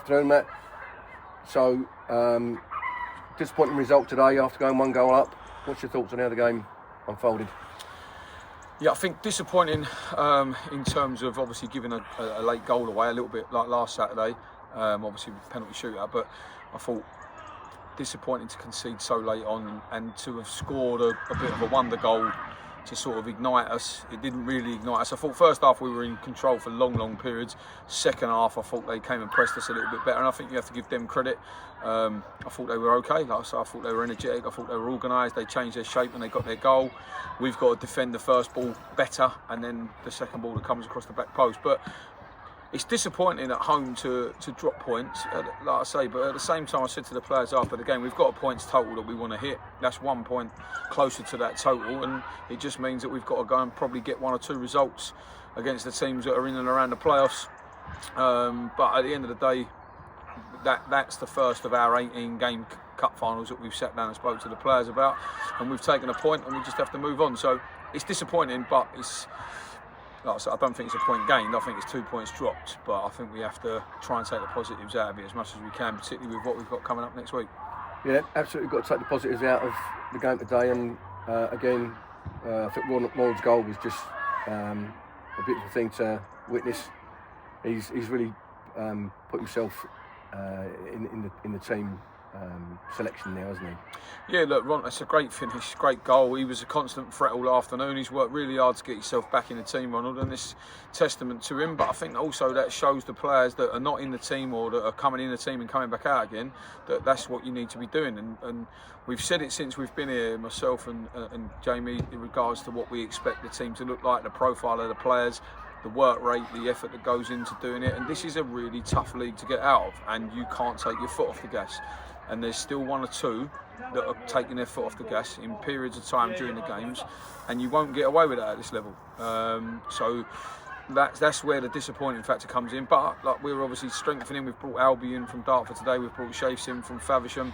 afternoon, Matt. So, disappointing result today after going 1 goal up. What's your thoughts on how the game unfolded? Yeah, I think disappointing in terms of obviously giving a late goal away, a little bit like last Saturday, obviously with penalty shootout. But I thought disappointing to concede so late on and to have scored a bit of a wonder goal to sort of ignite us. It didn't really ignite us. I thought first half we were in control for long periods. Second half I thought they came and pressed us a little bit better, and I think you have to give them credit. I thought they were okay. Like I said, I thought they were energetic. I thought they were organised. They changed their shape and they got their goal. We've got to defend the first ball better, and then the second ball that comes across the back post. But it's disappointing at home to drop points, like I say, but at the same time I said to the players after the game, we've got a points total that we want to hit. That's 1 point closer to that total, and it just means that we've got to go and probably get 1 or 2 results against the teams that are in and around the playoffs. But at the end of the day, that's the first of our 18 game cup finals that we've sat down and spoke to the players about, and we've taken a point and we just have to move on. So it's disappointing, but it's, like I said, I don't think it's a point gained. I think it's 2 points dropped, but I think we have to try and take the positives out of it as much as we can, particularly with what we've got coming up next week. Yeah, absolutely got to take the positives out of the game today, and again, I think Ronald's goal was just a beautiful thing to witness. He's really put himself in the team selection now, hasn't he? Yeah, look, Ron, that's a great finish, great goal. He was a constant threat all afternoon. He's worked really hard to get himself back in the team, Ronald, and it's testament to him. But I think also that shows the players that are not in the team or that are coming in the team and coming back out again, that that's what you need to be doing. And we've said it since we've been here, myself and Jamie, in regards to what we expect the team to look like, the profile of the players, the work rate, the effort that goes into doing it. And this is a really tough league to get out of, and you can't take your foot off the gas. And there's still 1 or 2 that are taking their foot off the gas in periods of time during the games, and you won't get away with that at this level. So that's where the disappointing factor comes in. But like, we're obviously strengthening. We've brought Albion from Dartford today. We've brought Shafes in from Faversham.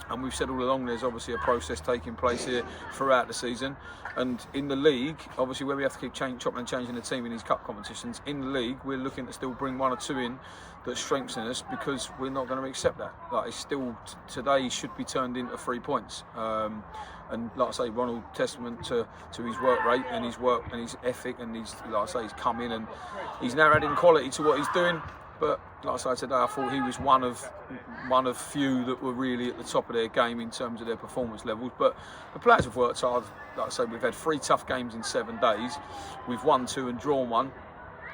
And we've said all along there's obviously a process taking place here throughout the season. And in the league, obviously where we have to keep chopping and changing the team in these cup competitions, in the league we're looking to still bring 1 or 2 in that strengthen us, because we're not going to accept that. Like, it's still, today should be turned into 3 points. And like I say, Ronald, testament to his work rate and his work and his ethic, and he's, like I say, he's come in and he's now adding quality to what he's doing. But like I said today, I thought he was one of few that were really at the top of their game in terms of their performance levels. But the players have worked hard. Like I said, we've had 3 tough games in 7 days. We've won 2 and drawn 1.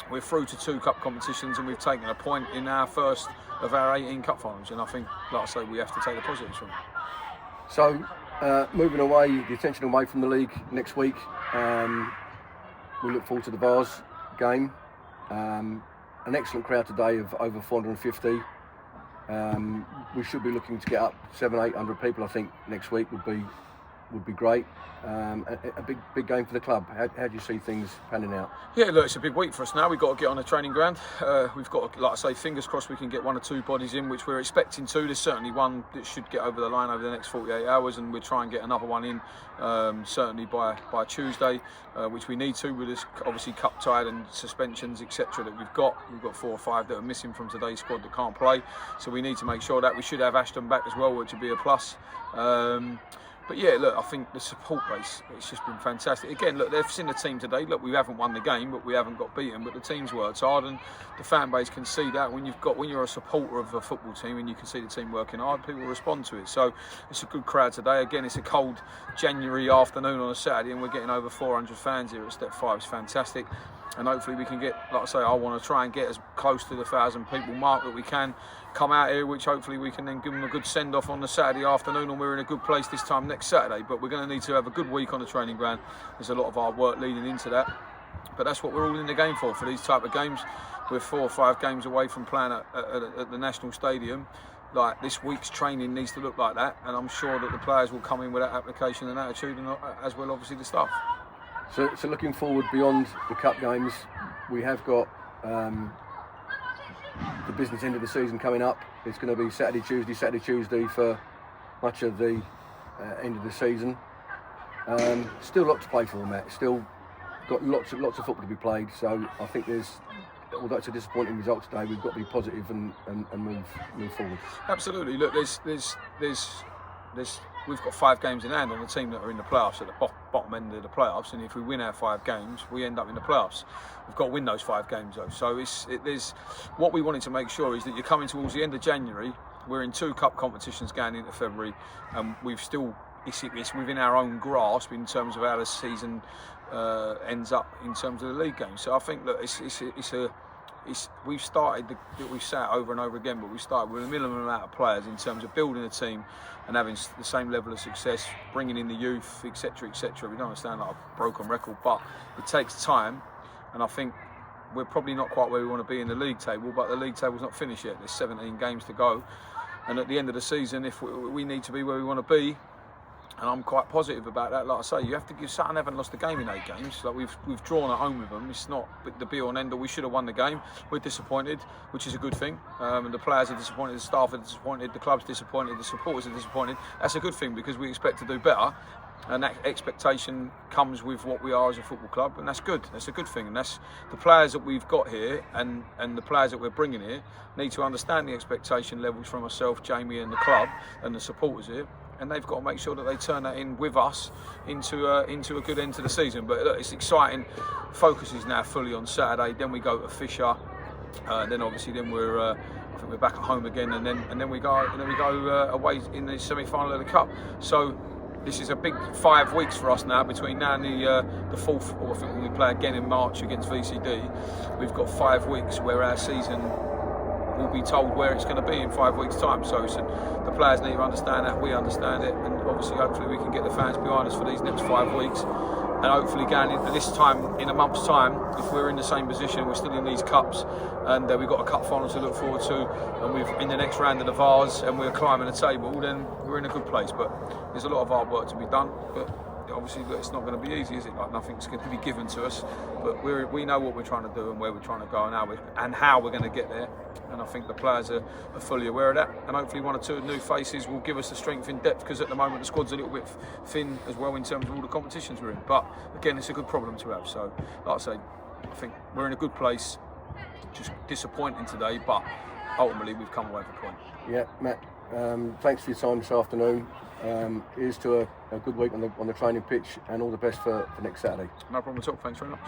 We're through to 2 cup competitions, and we've taken a point in our first of our 18 cup finals. And I think, like I say, we have to take the positives from it. So, moving away, the attention away from the league next week, we look forward to the Vars game. An excellent crowd today of over 450. We should be looking to get up 700-800 people. I think next week would be great. A big game for the club. How do you see things panning out? Yeah, look, it's a big week for us now. We've got to get on the training ground. We've got to, like I say, fingers crossed we can get 1 or 2 bodies in, which we're expecting to. There's certainly one that should get over the line over the next 48 hours, and we'll try and get another one in certainly by Tuesday, which we need to, with this obviously cup tied and suspensions, etc. that we've got. We've got 4 or 5 that are missing from today's squad that can't play, so we need to make sure that we should have Ashton back as well, which would be a plus. But yeah, look, I think the support base, it's just been fantastic. Again, look, they've seen the team today. Look, we haven't won the game, but we haven't got beaten. But the team's worked hard, and the fan base can see that. When you're a supporter of a football team and you can see the team working hard, people respond to it. So it's a good crowd today. Again, it's a cold January afternoon on a Saturday, and we're getting over 400 fans here at Step 5. It's fantastic. And hopefully we can get, like I say, I want to try and get as close to the 1,000 people mark that we can come out here, which hopefully we can then give them a good send-off on the Saturday afternoon, and we're in a good place this time next Saturday. But we're going to need to have a good week on the training ground. There's a lot of hard work leading into that. But that's what we're all in the game for these type of games. We're 4 or 5 games away from playing at the National Stadium. Like, this week's training needs to look like that, and I'm sure that the players will come in with that application and attitude, and as well obviously the staff. So looking forward beyond the cup games, we have got the business end of the season coming up. It's going to be Saturday, Tuesday for much of the end of the season. Still a lot to play for, Matt. Still got lots of football to be played. So I think there's although it's a disappointing result today, we've got to be positive and move forward. Absolutely. Look, we've got 5 games in hand on the team that are in the playoffs at the bottom end of the playoffs, and if we win our 5 games, we end up in the playoffs. We've got to win those 5 games though. So there's what we wanted to make sure is that you're coming towards the end of January. We're in 2 cup competitions going into February, and we've still. It's within our own grasp in terms of how the season ends up in terms of the league game. So I think that we've sat over and over again, but we started with a minimum amount of players in terms of building a team and having the same level of success, bringing in the youth, etc., etc. We don't understand like a broken record, but it takes time, and I think we're probably not quite where we want to be in the league table, but the league table's not finished yet. There's 17 games to go, and at the end of the season, if we need to be where we want to be. And I'm quite positive about that. Like I say, you have to give Sutton haven't lost a game in 8 games. Like we've drawn at home with them. It's not the be all and end all. We should have won the game. We're disappointed, which is a good thing. And the players are disappointed, the staff are disappointed, the club's disappointed, the supporters are disappointed. That's a good thing because we expect to do better. And that expectation comes with what we are as a football club, and that's good. That's a good thing. And that's the players that we've got here and the players that we're bringing here need to understand the expectation levels from myself, Jamie, and the club and the supporters here. And they've got to make sure that they turn that in with us into a good end to the season. But look, it's exciting. Focus is now fully on Saturday. Then we go to Fisher. Then obviously we're I think we're back at home again, and then we go away in the semi-final of the cup. So this is a big 5 weeks for us now between now and the 4th, or I think when we play again in March against VCD. We've got 5 weeks where our season will be told where it's going to be in 5 weeks' time. So the players need to understand that, we understand it, and obviously hopefully we can get the fans behind us for these next 5 weeks. And hopefully going into this time, in a month's time, if we're in the same position, we're still in these cups, and we've got a cup final to look forward to, and we've in the next round of the Vars, and we're climbing the table, then we're in a good place. But there's a lot of hard work to be done. But obviously it's not going to be easy, is it? Like nothing's going to be given to us, but we know what we're trying to do and where we're trying to go and how we're going to get there. And I think the players are fully aware of that. And hopefully 1 or 2 new faces will give us the strength in depth, because at the moment the squad's a little bit thin as well in terms of all the competitions we're in. But again, it's a good problem to have. So, like I say, I think we're in a good place. Just disappointing today, but ultimately we've come away with a point. Yeah, Matt. Thanks for your time this afternoon. Here's to a good week on the training pitch, and all the best for next Saturday. No problem at all. Thanks very much.